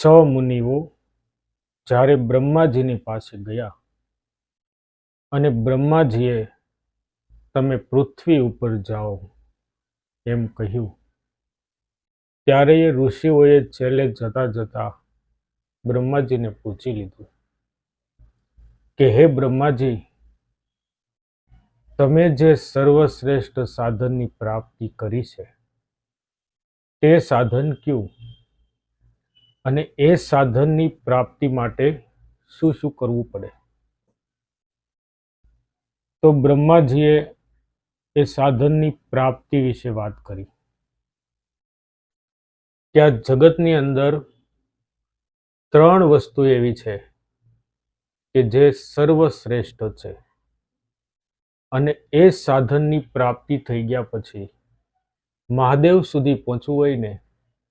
છ મુનિઓ જ્યારે બ્રહ્માજીની પાસે ગયા અને બ્રહ્માજીએ તમે પૃથ્વી ઉપર જાઓ એમ કહ્યું, ત્યારે એ ઋષિઓએ છેલ્લે જતા જતા બ્રહ્માજીને પૂછી લીધું કે હે બ્રહ્માજી, તમે જે સર્વશ્રેષ્ઠ સાધનની પ્રાપ્તિ કરી છે તે સાધન કયું, અને એ સાધનની પ્રાપ્તિ માટે શું શું કરવું પડે? તો બ્રહ્માજીએ એ સાધનની પ્રાપ્તિ વિશે વાત કરી કે આ જગતની અંદર 3 વસ્તુ એવી છે કે જે સર્વશ્રેષ્ઠ છે, અને એ સાધનની પ્રાપ્તિ થઈ ગયા પછી મહાદેવ સુધી પહોંચવું હોય ને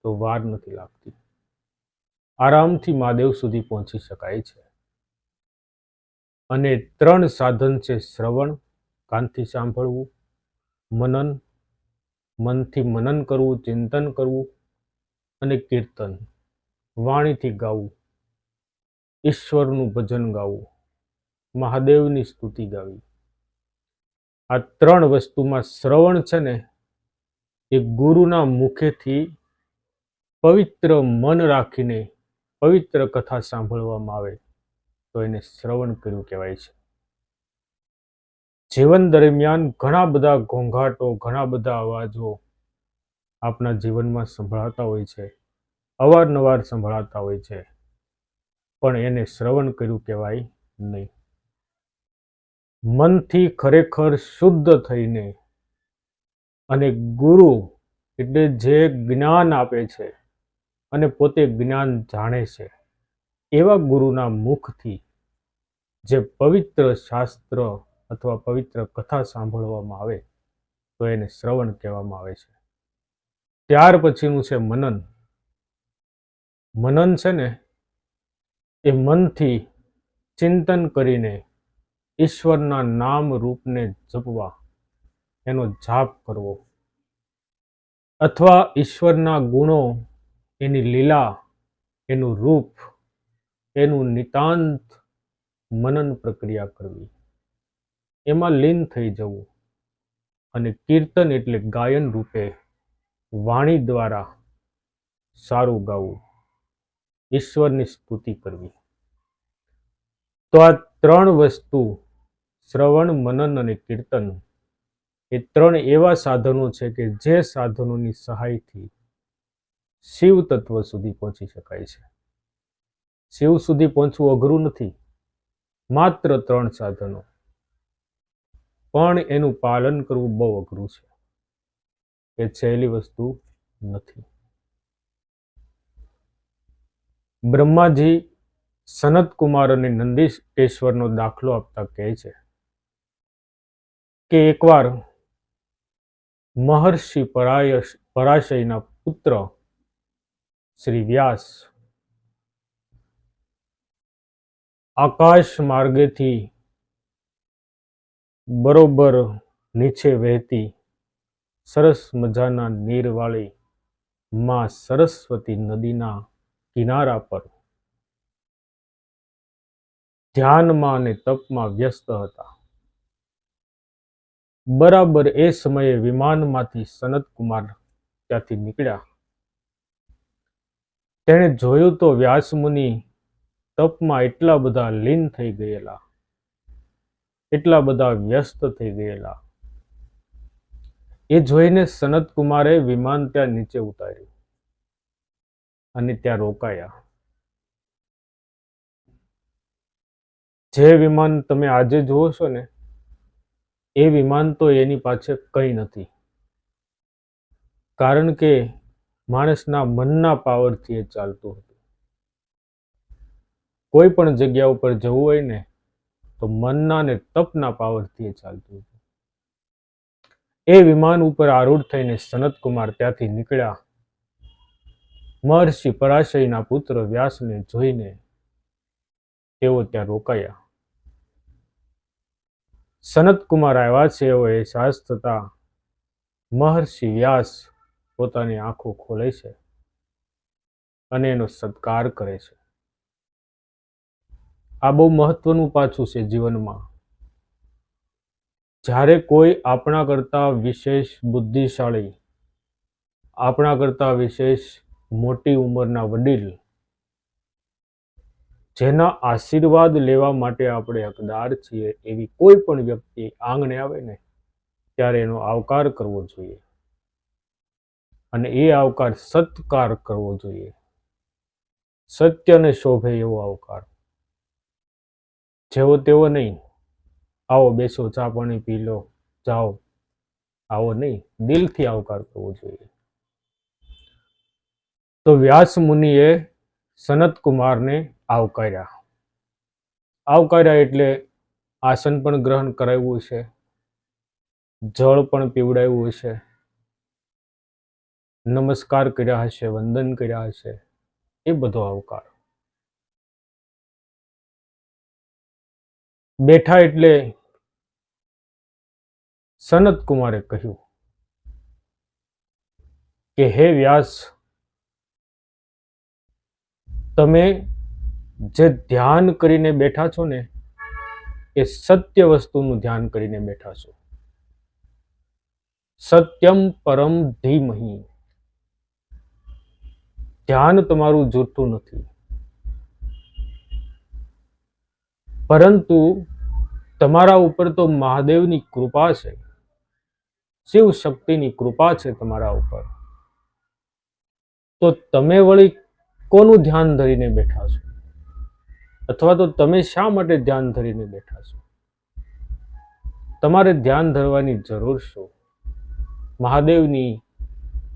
તો વાર નથી લાગતી, આરામથી મહાદેવ સુધી પહોંચી શકાય છે. અને 3 સાધન છે: શ્રવણ, કાનથી સાંભળવું; મનન, મનથી મનન કરવું, ચિંતન કરવું; અને કીર્તન, વાણીથી ગાવું, ઈશ્વરનું ભજન ગાવું, મહાદેવની સ્તુતિ ગાવી. આ 3 વસ્તુમાં શ્રવણ છે ને એ ગુરુના મુખેથી પવિત્ર મન રાખીને પવિત્ર કથા સાંભળવામાં આવે તો એને શ્રવણ કર્યું કહેવાય છે. જીવન દરમિયાન ઘણા બધા ઘોંઘાટો, ઘણા બધા અવાજો આપણા જીવનમાં સંભળાતા હોય છે, અવારનવાર સંભળાતા હોય છે, પણ એને શ્રવણ કર્યું કહેવાય નહીં. મનથી ખરેખર શુદ્ધ થઈને અને ગુરુ એટલે જે જ્ઞાન આપે છે અને પોતે જ્ઞાન જાણે છે એવા ગુરુના મુખથી જે પવિત્ર શાસ્ત્ર અથવા પવિત્ર કથા સાંભળવામાં આવે તો એને શ્રવણ કહેવામાં આવે છે. ત્યાર પછીનું છે મનન. મનન છે ને એ મનથી ચિંતન કરીને ઈશ્વરના નામ રૂપને જપવા, એનો જાપ કરવો, અથવા ઈશ્વરના ગુણો, એની લીલા, એનું રૂપ, એનું નિતાંત મનન પ્રક્રિયા કરવી, એમાં લીન થઈ જવું. અને કીર્તન એટલે ગાયન રૂપે વાણી દ્વારા સારું ગાવું, ઈશ્વરની સ્તુતિ કરવી. તો આ 3 વસ્તુ, શ્રવણ, મનન અને કીર્તન, એ 3 એવા સાધનો છે કે જે સાધનોની સહાયથી શિવ તત્વ સુધી પહોંચી શકાય છે. શિવ સુધી પહોંચવું અઘરું નથી, માત્ર 3 સાધનો, પણ એનું પાલન કરવું બહુ અઘરું છે. એ સહેલી વસ્તુ નથી. બ્રહ્માજી સનત કુમાર અને નંદીકેશ્વરનો દાખલો આપતા કહે છે કે એકવાર મહર્ષિ પરાશયના પુત્ર શ્રી વ્યાસ આકાશ માર્ગેથી બરોબર નીચે વહેતી સરસ મજાના નીરવાળી માં સરસ્વતી નદીના કિનારા પર ધ્યાનમાં અને તપમાં વ્યસ્ત હતા. બરાબર એ સમયે વિમાનમાંથી સનત કુમાર ત્યાંથી નીકળ્યા. તેણે જોયું તો વ્યાસમુનિ તપમાં એટલા બધા લીન થઈ ગયેલા, એટલા બધા વ્યસ્ત થઈ ગયેલા. એ જોઈને સનત કુમારે વિમાન ત્યાં નીચે ઉતાર્યું અને ત્યાં રોકાયા. જે વિમાન તમે આજે જુઓ છો ને એ વિમાન તો એની પાછળ કંઈ નથી, કારણ કે માણસના મનના પાવરથી એ ચાલતું હતું. કોઈ પણ જગ્યા ઉપર જવું હોય ને તો મનના ને તપના પાવરથી એ ચાલતું હતું. એ વિમાન ઉપર આરૂઢ થઈને સનત કુમાર ત્યાંથી નીકળ્યા. મહર્ષિ પરાશયના પુત્ર વ્યાસને જોઈને તેઓ ત્યાં રોકાયા. સનત કુમાર આવ્યા છે એવો અહેસાસ થતા મહર્ષિ વ્યાસ પોતાની આંખો ખોલે છે અને એનો સત્કાર કરે છે. આ બહુ મહત્વનું પાછું છે જીવનમાં. જ્યારે કોઈ આપણા કરતા વિશેષ બુદ્ધિશાળી, આપણા કરતા વિશેષ મોટી ઉંમરના વડીલ, જેના આશીર્વાદ લેવા માટે આપણે હકદાર છીએ, એવી કોઈ પણ વ્યક્તિ આંગણે આવે ને ત્યારે એનો આવકાર કરવો જોઈએ. અને એ આવકાર સત્કાર કરવો જોઈએ. સત્યને શોભે એવો આવકાર. જેવો તેવો નહીં, આવો બેસો, ચા પાણી પી લો, જાઓ, આવો નહીં, દિલથી આવકાર કરવો જોઈએ. તો વ્યાસ મુનિએ સનત કુમારને આવકાર્યા. આવકાર્યા એટલે આસન પણ ગ્રહણ કરાવ્યું છે, જળ પણ પીવડાવ્યું હશે, નમસ્કાર કર્યા હશે, વંદન કર્યા હશે, એ બધો આવકાર. બેઠા એટલે સનત કુમારે કહ્યું કે હે વ્યાસ, તમે જે ધ્યાન કરીને બેઠા છો ને, એ સત્ય વસ્તુનું ધ્યાન કરીને બેઠા છો. સત્યમ પરમ ધીમહિ. ધ્યાન તમારું જૂઠું નથી, પરંતુ તમારા ઉપર તો મહાદેવની કૃપા છે, શિવ શક્તિની કૃપા છે તમારા ઉપર. તો તમે વળી કોનું ધ્યાન ધરીને બેઠા છો? અથવા તો તમે શા માટે ધ્યાન ધરીને બેઠા છો? તમારે ધ્યાન ધરવાની જરૂર શું? મહાદેવની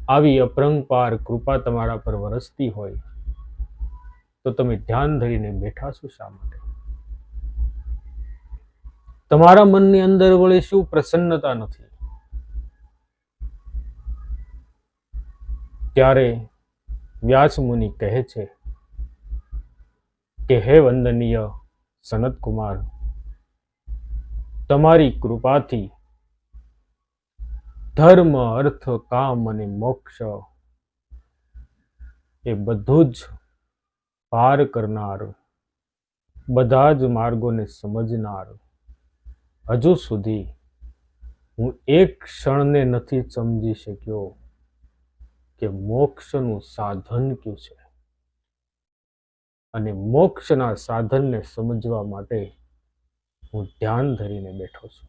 આવી અપરંપાર કૃપા તમારા પર વરસતી હોય તો તમે ધ્યાન ધરીને બેઠા છો શા માટે? તમારા મનની અંદર વળી શું પ્રસન્નતા નથી? ત્યારે વ્યાસ મુનિ કહે છે કે હે વંદનીય સનત કુમાર, તમારી કૃપાથી ધર્મ, અર્થ, કામ અને મોક્ષ એ બધું જ પાર કરનાર, બધા જ માર્ગોને સમજનાર, હજુ સુધી હું એક ક્ષણને નથી સમજી શક્યો કે મોક્ષનું સાધન કયું છે. અને મોક્ષના સાધનને સમજવા માટે હું ધ્યાન ધરીને બેઠો છું.